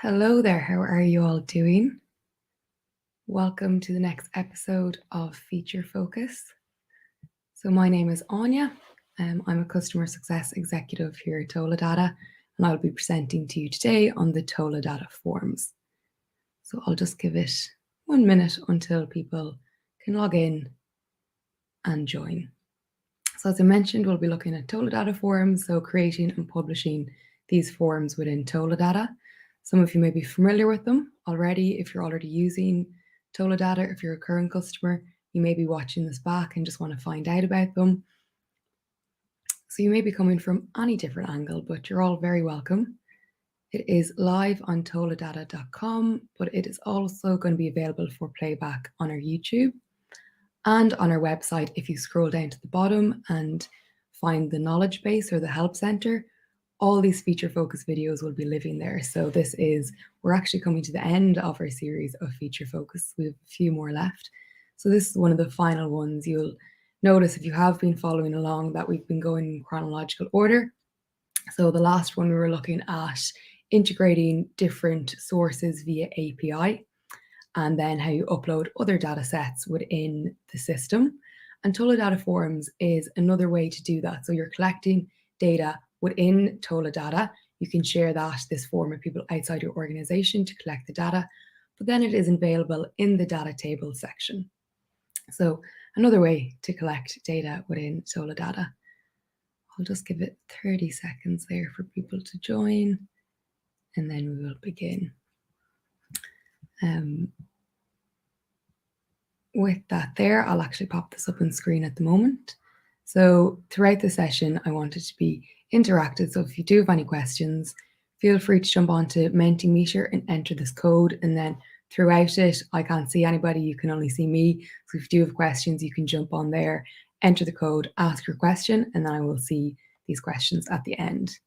Hello there, how are you all doing? Welcome to the next episode of Feature Focus. So my name is Anya. I'm a customer success executive here at TolaData, and I'll be presenting to you today on the TolaData forms. So I'll just give it 1 minute until people can log in and join. So as I mentioned, we'll be looking at TolaData forms, so creating and publishing these forms within TolaData. Some of you may be familiar with them already. If you're already using TolaData, if you're a current customer, you may be watching this back and just want to find out about them. So you may be coming from any different angle, but you're all very welcome. It is live on toladata.com, but it is also going to be available for playback on our YouTube and on our website. If you scroll down to the bottom and find the knowledge base or the help center, all these feature focus videos will be living there. So we're actually coming to the end of our series of feature focus. We have a few more left. So this is one of the final ones. You'll notice if you have been following along that we've been going in chronological order. So the last one we were looking at integrating different sources via API, and then how you upload other data sets within the system. And TolaData Forms is another way to do that. So you're collecting data within TolaData. You can share this form with people outside your organization to collect the data, but then it is available in the data table section. So another way to collect data within TolaData. I'll just give it 30 seconds there for people to join, and then we will begin. With that there, I'll actually pop this up on screen at the moment. So throughout the session, I want it to be interactive. So if you do have any questions, feel free to jump onto Mentimeter and enter this code. And then throughout it, I can't see anybody, you can only see me. So if you do have questions, you can jump on there, enter the code, ask your question, and then I will see these questions at the end.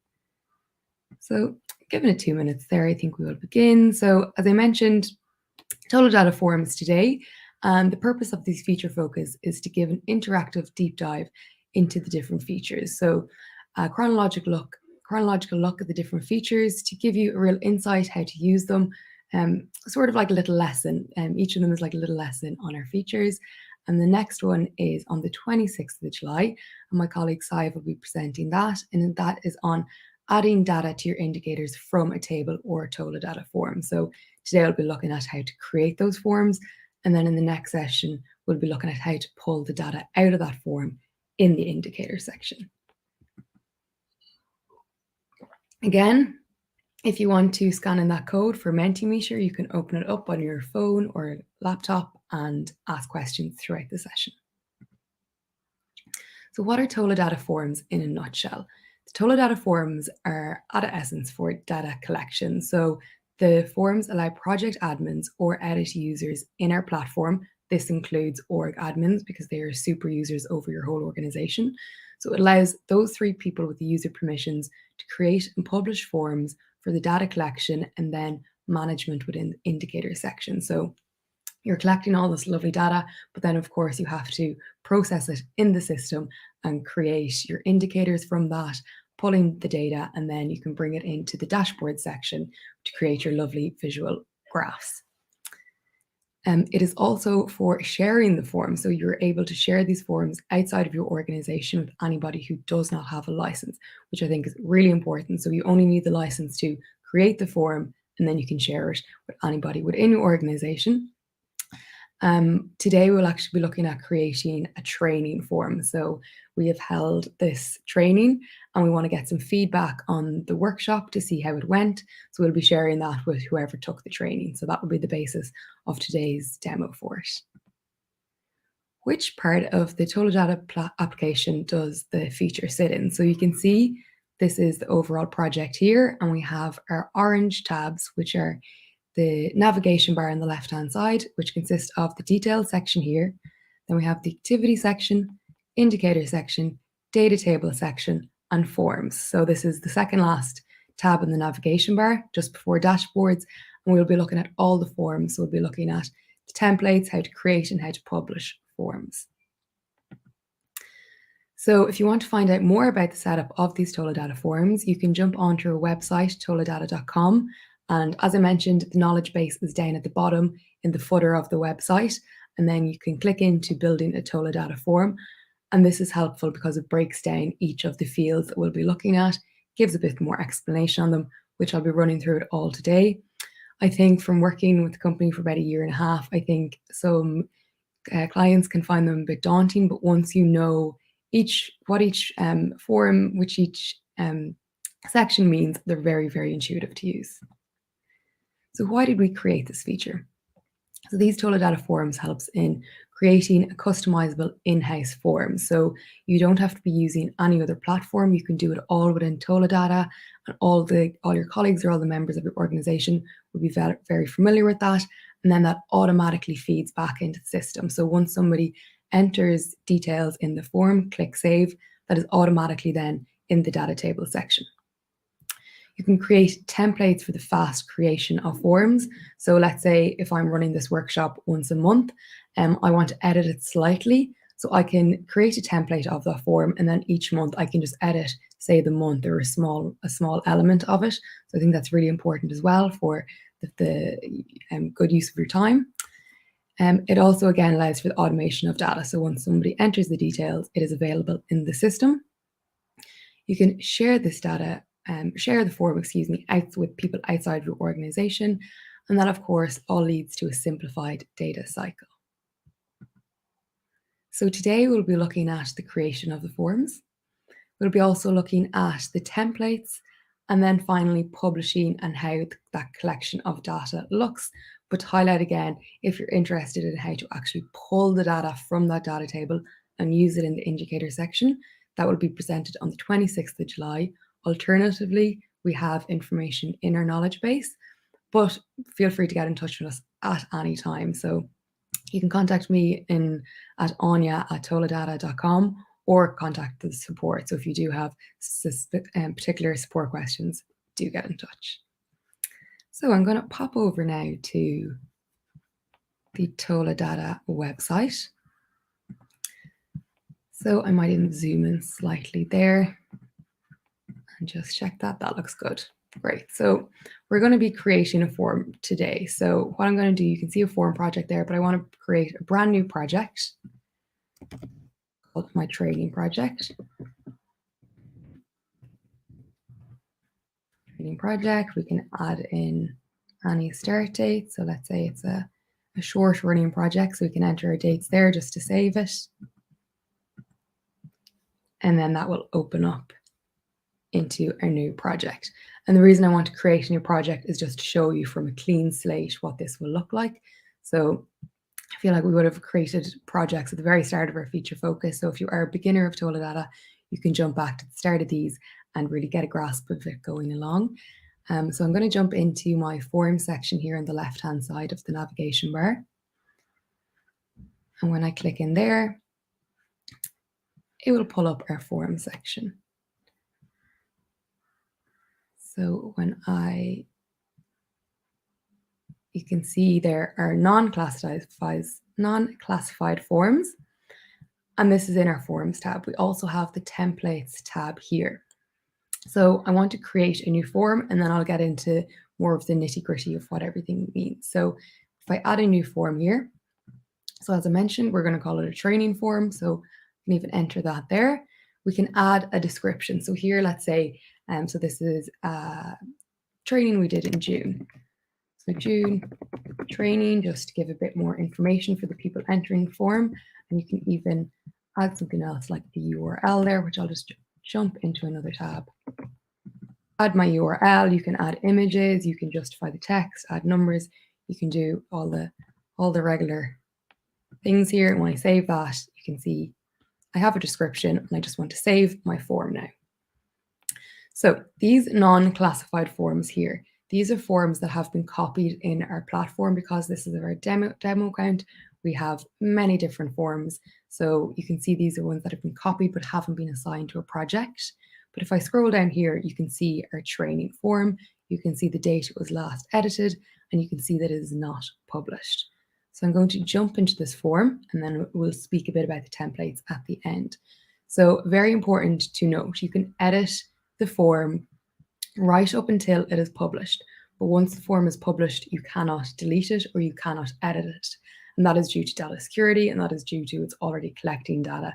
So given it 2 minutes there, I think we will begin. So as I mentioned, TolaData forms today. And the purpose of these feature focus is to give an interactive deep dive into the different features. So a chronological look at the different features to give you a real insight how to use them, sort of like a little lesson. Each of them is like a little lesson on our features. And the next one is on the 26th of July. And my colleague Sive will be presenting that. And that is on adding data to your indicators from a table or a TolaData form. So today I'll be looking at how to create those forms. And then in the next session, we'll be looking at how to pull the data out of that form in the indicator section. Again, if you want to scan in that code for Mentimeter, you can open it up on your phone or laptop and ask questions throughout the session. So what are TolaData forms in a nutshell? The TolaData forms are at essence for data collection. So the forms allow project admins or edit users in our platform. This includes org admins because they are super users over your whole organization. So it allows those 3 people with the user permissions to create and publish forms for the data collection and then management within the indicator section. So you're collecting all this lovely data, but then of course you have to process it in the system and create your indicators from that, pulling the data, and then you can bring it into the dashboard section to create your lovely visual graphs. It is also for sharing the forms. So you're able to share these forms outside of your organization with anybody who does not have a license, which I think is really important. So you only need the license to create the form, and then you can share it with anybody within your organization. Today we'll actually be looking at creating a training form. So we have held this training and we want to get some feedback on the workshop to see how it went. So we'll be sharing that with whoever took the training. So that will be the basis of today's demo for it. Which part of the TolaData application does the feature sit in? So you can see this is the overall project here, and we have our orange tabs, which are the navigation bar on the left-hand side, which consists of the details section here. Then we have the activity section, indicator section, data table section, and forms. So this is the second last tab in the navigation bar, just before dashboards. And we'll be looking at all the forms. So we'll be looking at the templates, how to create and how to publish forms. So if you want to find out more about the setup of these TolaData forms, you can jump onto our website, toladata.com, And as I mentioned, the knowledge base is down at the bottom in the footer of the website. And then you can click into building a TolaData form. And this is helpful because it breaks down each of the fields that we'll be looking at, gives a bit more explanation on them, which I'll be running through it all today. I think from working with the company for about a year and a half, I think some clients can find them a bit daunting, but once you know what each form, which each section means, they're very, very intuitive to use. So why did we create this feature? So these TolaData forms helps in creating a customizable in-house form. So you don't have to be using any other platform. You can do it all within TolaData, and all your colleagues or all the members of your organization will be very familiar with that. And then that automatically feeds back into the system. So once somebody enters details in the form, click save, that is automatically then in the data table section. You can create templates for the fast creation of forms. So let's say if I'm running this workshop once a month, I want to edit it slightly. So I can create a template of that form, and then each month I can just edit, say, the month or a small element of it. So I think that's really important as well for the good use of your time. It also, again, allows for the automation of data. So once somebody enters the details, it is available in the system. You can share this data, share the form, out with people outside of your organization. And that, of course, all leads to a simplified data cycle. So today we'll be looking at the creation of the forms. We'll be also looking at the templates, and then finally publishing and how that collection of data looks. But to highlight again, if you're interested in how to actually pull the data from that data table and use it in the indicator section, that will be presented on the 26th of July. Alternatively, we have information in our knowledge base, but feel free to get in touch with us at any time. So you can contact me at anya@toladata.com or contact the support. So if you do have particular support questions, do get in touch. So I'm going to pop over now to the TolaData website. So I might even zoom in slightly there and just check that. That looks good. Great. So we're going to be creating a form today. So what I'm going to do, you can see a form project there, but I want to create a brand new project called my training project. Training project, we can add in any start date. So let's say it's a short running project, so we can enter our dates there just to save it. And then that will open up into our new project. And the reason I want to create a new project is just to show you from a clean slate what this will look like. So I feel like we would have created projects at the very start of our feature focus. So if you are a beginner of TolaData, you can jump back to the start of these and really get a grasp of it going along. So I'm going to jump into my form section here on the left-hand side of the navigation bar. And when I click in there, it will pull up our form section. So you can see there are non-classified forms, and this is in our forms tab. We also have the templates tab here. So I want to create a new form, and then I'll get into more of the nitty-gritty of what everything means. So if I add a new form here, so as I mentioned, we're going to call it a training form. So you can even enter that there. We can add a description. So here, let's say, so this is training we did in June. So June training, just to give a bit more information for the people entering the form. And you can even add something else like the URL there, which I'll just jump into another tab. Add my URL, you can add images, you can justify the text, add numbers, you can do all the regular things here. And when I save that, you can see I have a description, and I just want to save my form now. So these non-classified forms here, these are forms that have been copied in our platform. Because this is our demo account, we have many different forms. So you can see these are ones that have been copied but haven't been assigned to a project. But if I scroll down here, you can see our training form. You can see the date it was last edited, and you can see that it is not published. So I'm going to jump into this form, and then we'll speak a bit about the templates at the end. So very important to note, you can edit the form right up until it is published. but once the form is published, you cannot delete it or you cannot edit it. And that is due to data security, and that is due to it's already collecting data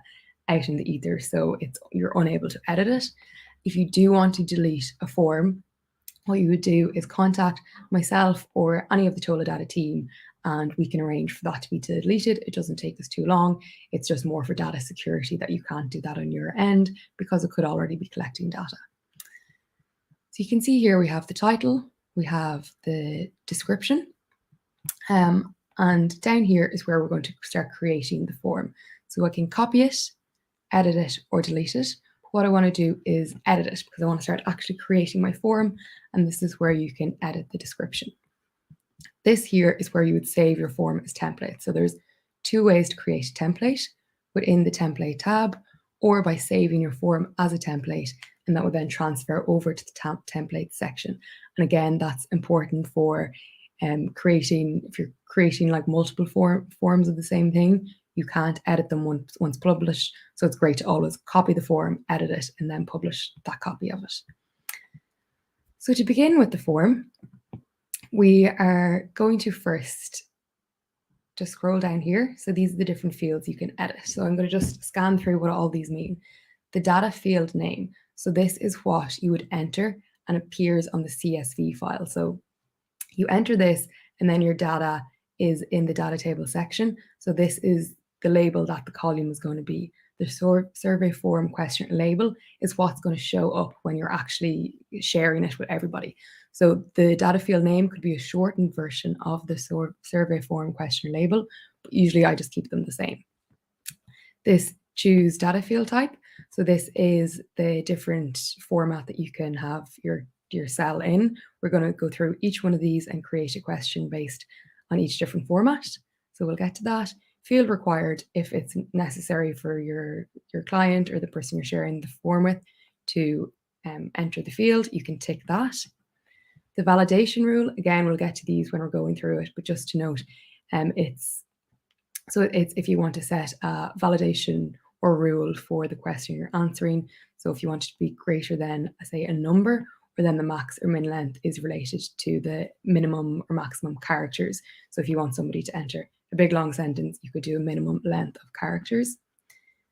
out in the ether, so you're unable to edit it. If you do want to delete a form, what you would do is contact myself or any of the TolaData team, and we can arrange for that to be deleted. It doesn't take us too long. It's just more for data security that you can't do that on your end because it could already be collecting data. So you can see here we have the title, we have the description, and down here is where we're going to start creating the form. So I can copy it, edit it, or delete it. What I want to do is edit it because I want to start actually creating my form, and this is where you can edit the description. This here is where you would save your form as template. So there's two ways to create a template: within the template tab, or by saving your form as a template, and that would then transfer over to the template section. And again, that's important for if you're creating like multiple forms of the same thing, you can't edit them once published. So it's great to always copy the form, edit it, and then publish that copy of it. So to begin with the form, we are going to first just scroll down here. So these are the different fields you can edit. So I'm going to just scan through what all these mean. The data field name. So this is what you would enter and appears on the CSV file. So you enter this and then your data is in the data table section. So this is the label that the column is going to be. The survey form question label is what's going to show up when you're actually sharing it with everybody. So the data field name could be a shortened version of the survey form question label, but usually I just keep them the same. This choose data field type. So this is the different format that you can have your cell in. We're going to go through each one of these and create a question based on each different format. So we'll get to that. Field required, if it's necessary for your client or the person you're sharing the form with to enter the field, you can tick that. The validation rule, again, we'll get to these when we're going through it, but just to note, it's if you want to set a validation or rule for the question you're answering. So if you want it to be greater than, say, a number, or then the max or min length is related to the minimum or maximum characters. So if you want somebody to enter a big long sentence, you could do a minimum length of characters.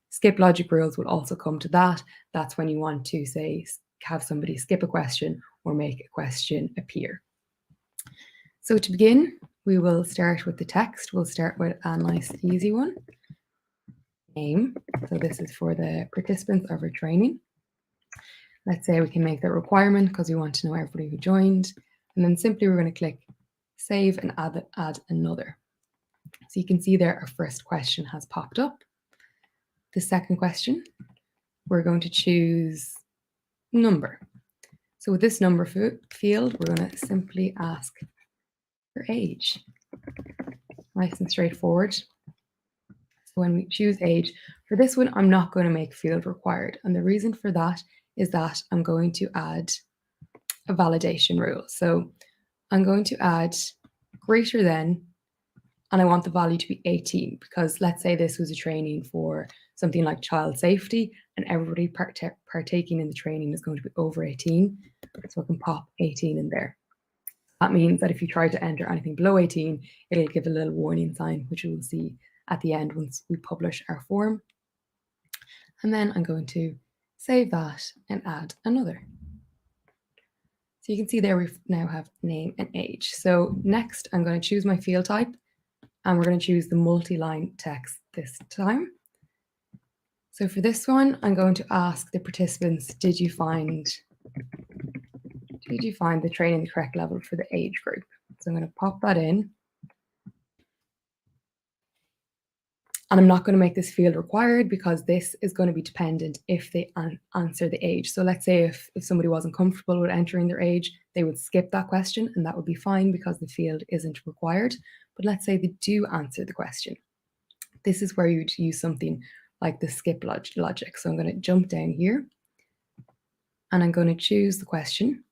Skip logic rules will also come to that. That's when you want to, say, have somebody skip a question or make a question appear. So to begin, we will start with the text. We'll start with a nice easy one. Name. So this is for the participants of our training. Let's say we can make that requirement because we want to know everybody who joined. And then simply we're going to click save and add another. So you can see there our first question has popped up. The second question, we're going to choose number. So with this number field, we're going to simply ask your age. Nice and straightforward. So when we choose age, for this one, I'm not going to make field required. And the reason for that is that I'm going to add a validation rule. So I'm going to add greater than, and I want the value to be 18, because let's say this was a training for something like child safety and everybody partaking in the training is going to be over 18. So I can pop 18 in there. That means that if you try to enter anything below 18, it'll give a little warning sign, which we will see at the end once we publish our form. And then I'm going to save that and add another. So you can see there we now have name and age. So next I'm going to choose my field type and we're going to choose the multi-line text this time. So for this one, I'm going to ask the participants, did you find the training the correct level for the age group? So I'm going to pop that in. And I'm not going to make this field required because this is going to be dependent if they answer the age. So let's say if somebody wasn't comfortable with entering their age, they would skip that question and that would be fine because the field isn't required. But let's say they do answer the question. This is where you'd use something like the skip logic. So I'm going to jump down here and I'm going to choose the question.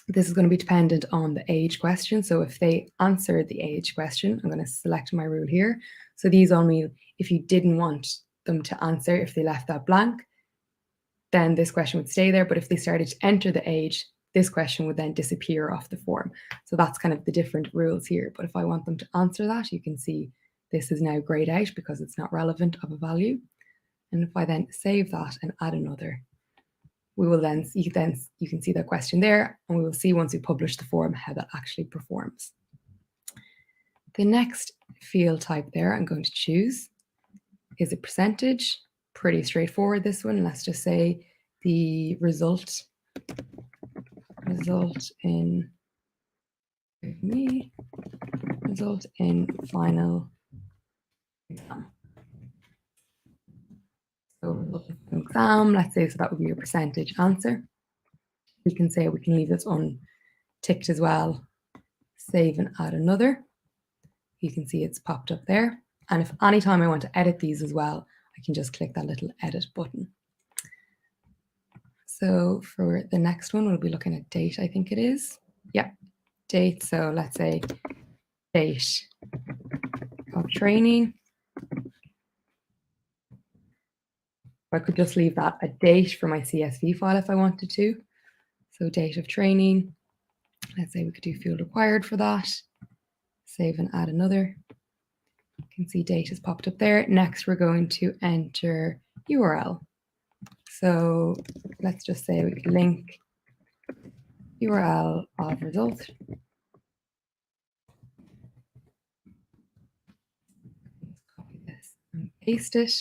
This is going to be dependent on the age question. So if they answer the age question, I'm going to select my rule here. So these all mean if you didn't want them to answer, if they left that blank, then this question would stay there. But if they started to enter the age, this question would then disappear off the form. So that's kind of the different rules here. But if I want them to answer that, you can see this is now grayed out because it's not relevant of a value. And if I then save that and add another, we will then you can see the question there, and we will see once we publish the form how that actually performs. The next field type there I'm going to choose is a percentage. Pretty straightforward, this one. Let's just say the result in final exam. So result in exam, let's say, so that would be your percentage answer. We can say we can leave this unticked as well. Save and add another. You can see it's popped up there. And if anytime I want to edit these as well, I can just click that little edit button. So for the next one, we'll be looking at date, I think it is. Yeah, date. So let's say date of training. I could just leave that a date for my CSV file if I wanted to. So date of training. Let's say we could do field required for that. Save and add another. You can see date has popped up there. Next, we're going to enter URL. So let's just say we can link URL of result. Copy this and paste it.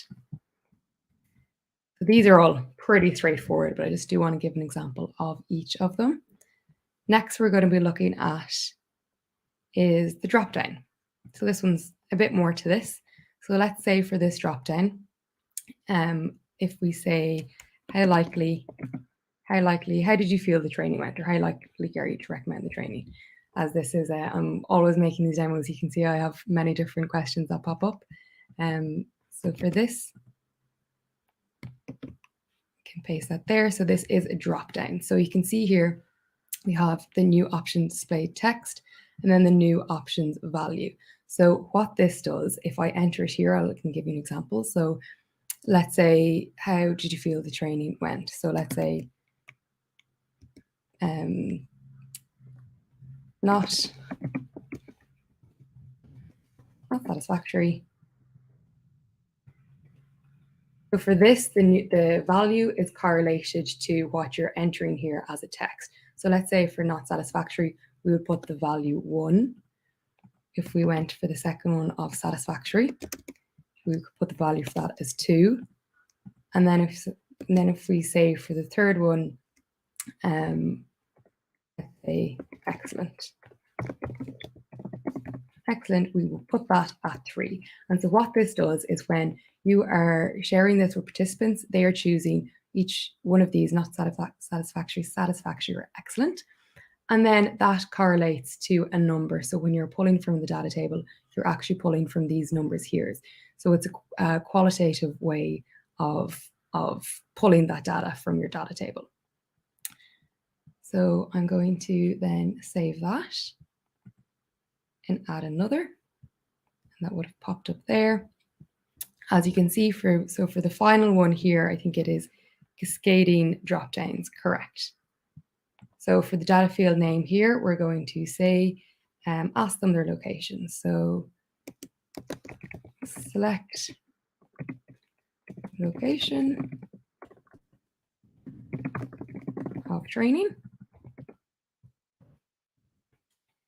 So these are all pretty straightforward, but I just do want to give an example of each of them. Next, we're going to be looking at is the dropdown. So this one's a bit more to this. So let's say for this dropdown, if we say how did you feel the training went, or how likely are you to recommend the training? As this is, I'm always making these demos. You can see I have many different questions that pop up. So for this, can paste that there. So this is a drop down. So you can see here we have the new option displayed text and then the new options value. So what this does, if I enter it here, I can give you an example. So let's say, how did you feel the training went? So let's say not satisfactory. So for this, the value is correlated to what you're entering here as a text. So let's say for not satisfactory, we would put the value 1. If we went for the second one of satisfactory, we could put the value for that as 2. And then if we say for the third one, let's say excellent. Excellent, we will put that at 3. And so what this does is when you are sharing this with participants, they are choosing each one of these, not satisfactory, or excellent. And then that correlates to a number. So when you're pulling from the data table, you're actually pulling from these numbers here. So it's a qualitative way of pulling that data from your data table. So I'm going to then save that and add another. And that would have popped up there. As you can see, for the final one here, I think it is cascading dropdowns, correct. So for the data field name here, we're going to say, ask them their location. So select location of training.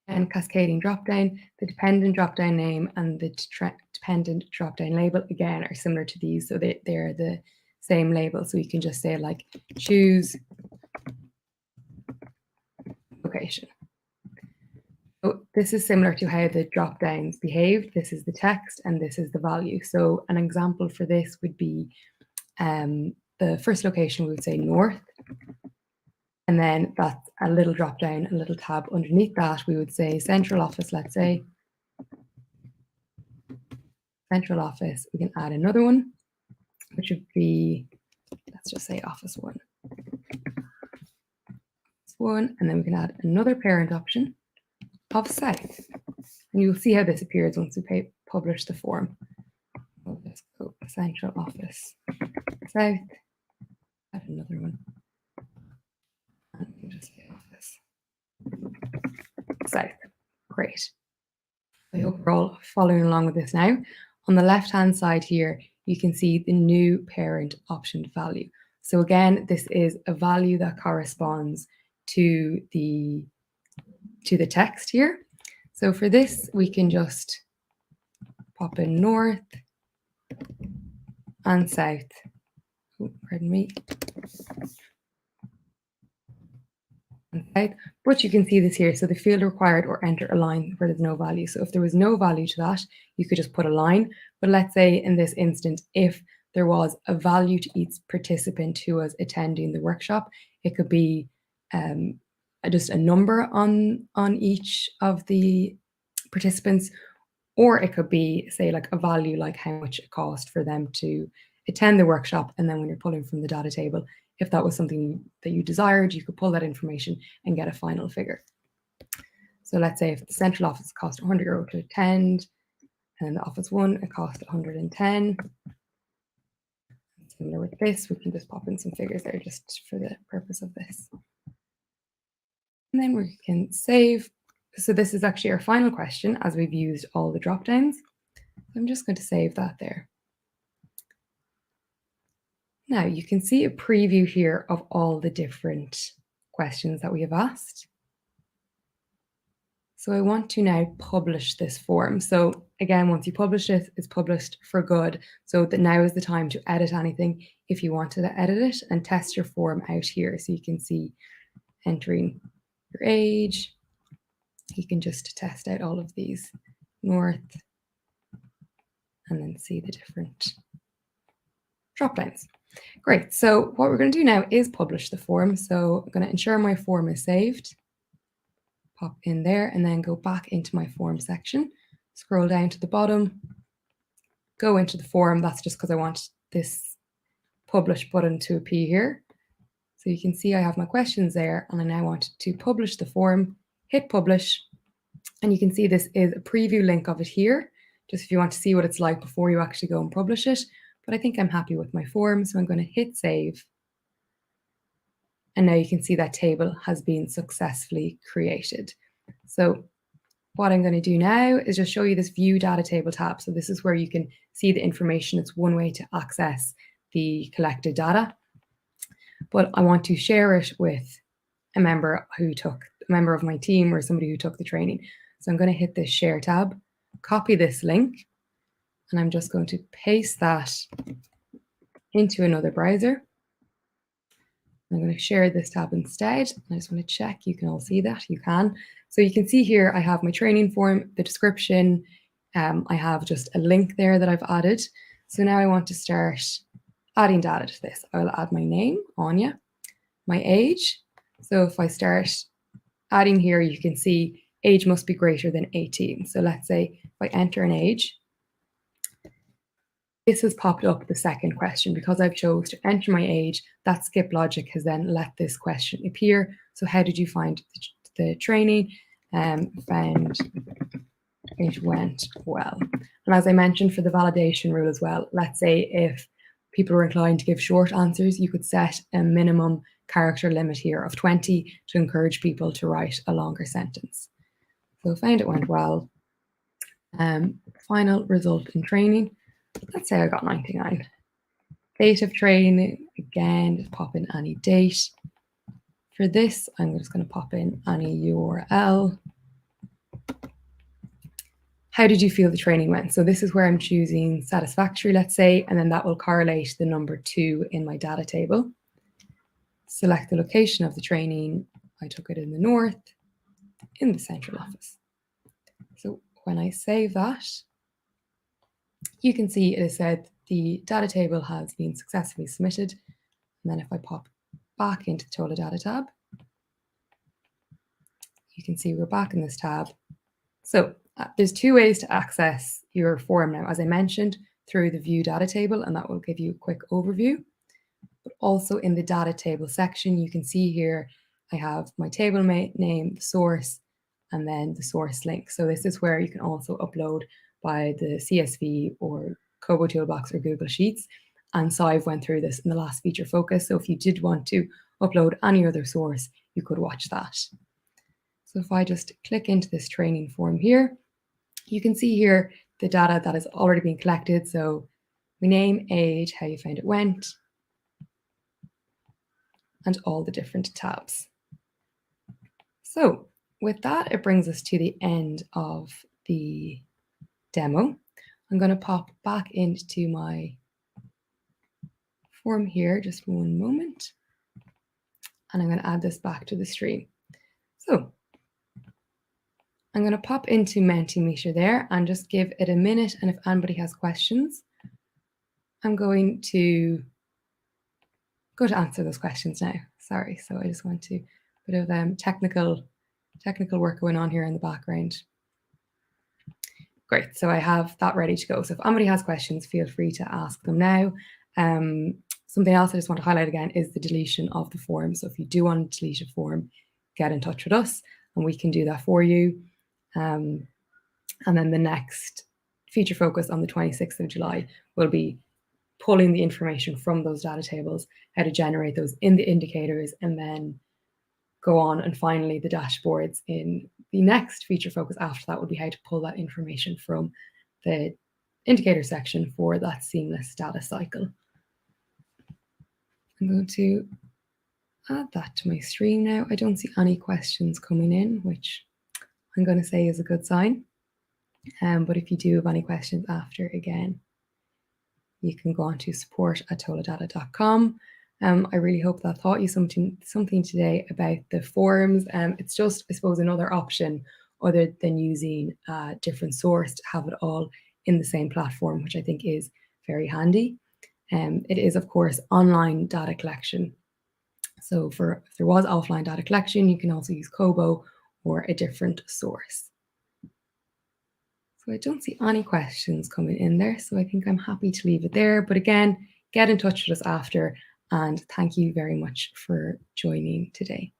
And cascading dropdown, the dependent dropdown name and the dependent dropdown label, again, are similar to these. So they're the same label. So you can just say like choose location. So this is similar to how the dropdowns behave. This is the text and this is the value. So an example for this would be the first location, we would say north. And then that's a little drop down, a little tab underneath that, we would say central office, let's say. Central office, we can add another one, which would be, let's just say office 1. And then we can add another parent option of south. And you'll see how this appears once we publish the form. So let's go central office south, add another one. And we can just say office south. Great. I hope we're all following along with this now. On the left-hand side here, you can see the new parent optioned value. So again, this is a value that corresponds to the text here. So for this, we can just pop in north and south. Oh, pardon me. And south, but you can see this here. So the field required or enter a line where there's no value. So if there was no value to that, you could just put a line. But let's say in this instant, if there was a value to each participant who was attending the workshop, it could be just a number on each of the participants, or it could be, say, like a value, like how much it cost for them to attend the workshop. And then when you're pulling from the data table, if that was something that you desired, you could pull that information and get a final figure. So let's say if the central office cost €100 to attend, and the office one, it cost 110. Similar with this, we can just pop in some figures there just for the purpose of this. And then we can save. So this is actually our final question as we've used all the drop downs. I'm just going to save that there. Now you can see a preview here of all the different questions that we have asked. So I want to now publish this form. So again, once you publish it, it's published for good. So that now is the time to edit anything if you wanted to edit it, and test your form out here. So you can see entering your age. You can just test out all of these north and then see the different drop downs. Great. So what we're going to do now is publish the form. So I'm going to ensure my form is saved. Pop in there and then go back into my form section. Scroll down to the bottom. Go into the form. That's just because I want this publish button to appear here. So you can see I have my questions there, and I now want to publish the form. Hit publish. And you can see this is a preview link of it here, just if you want to see what it's like before you actually go and publish it. But I think I'm happy with my form, so I'm going to hit save. And now you can see that table has been successfully created. So what I'm going to do now is just show you this view data table tab. So this is where you can see the information. It's one way to access the collected data. But I want to share it with a member of my team or somebody who took the training. So I'm going to hit this share tab, copy this link, and I'm just going to paste that into another browser. I'm going to share this tab instead. I just want to check you can all see that. You can. So you can see here I have my training form, the description. I have just a link there that I've added. So now I want to start adding data to this. I will add my name, Anya, my age. So if I start adding here, you can see age must be greater than 18. So let's say if I enter an age, this has popped up the second question because I've chose to enter my age. That skip logic has then let this question appear. So how did you find the training? Found it went well. And as I mentioned for the validation rule as well, let's say if people were inclined to give short answers, you could set a minimum character limit here of 20 to encourage people to write a longer sentence. So found it went well. Final result in training. Let's say I got 99. Date of training, again, just pop in any date. For this, I'm just going to pop in any URL. How did you feel the training went? So this is where I'm choosing satisfactory, let's say, and then that will correlate the number 2 in my data table. Select the location of the training. I took it in the north, in the central office. So when I save that, you can see it has said the data table has been successfully submitted. And then if I pop back into the TolaData tab, you can see we're back in this tab. So there's 2 ways to access your form now, as I mentioned, through the view data table, and that will give you a quick overview. But also in the data table section, you can see here, I have my table name, the source, and then the source link. So this is where you can also upload by the CSV or Kobo Toolbox or Google Sheets. And Sive went through this in the last feature focus. So if you did want to upload any other source, you could watch that. So if I just click into this training form here, you can see here the data that has already been collected. So we name, age, how you found it went, and all the different tabs. So with that, it brings us to the end of the demo. I'm going to pop back into my form here, just one moment. And I'm going to add this back to the stream. So I'm going to pop into Mentimeter there and just give it a minute. And if anybody has questions, I'm going to go to answer those questions now. Sorry, so I just want to, bit of technical work going on here in the background. Great, so I have that ready to go. So if anybody has questions, feel free to ask them now. Something else I just want to highlight again is the deletion of the form. So if you do want to delete a form, get in touch with us and we can do that for you. And then the next feature focus on the 26th of July will be pulling the information from those data tables, how to generate those in the indicators, and then go on. And finally, the dashboards in the next feature focus after that would be how to pull that information from the indicator section for that seamless data cycle. I'm going to add that to my stream now. I don't see any questions coming in, which I'm going to say is a good sign. But if you do have any questions after, again, you can go on to support@toladata.com. I really hope that taught you something today about the forms. It's just, I suppose, another option other than using a different source to have it all in the same platform, which I think is very handy. It is, of course, online data collection. So if there was offline data collection, you can also use Kobo or a different source. So I don't see any questions coming in there, so I think I'm happy to leave it there. But again, get in touch with us after, and thank you very much for joining today.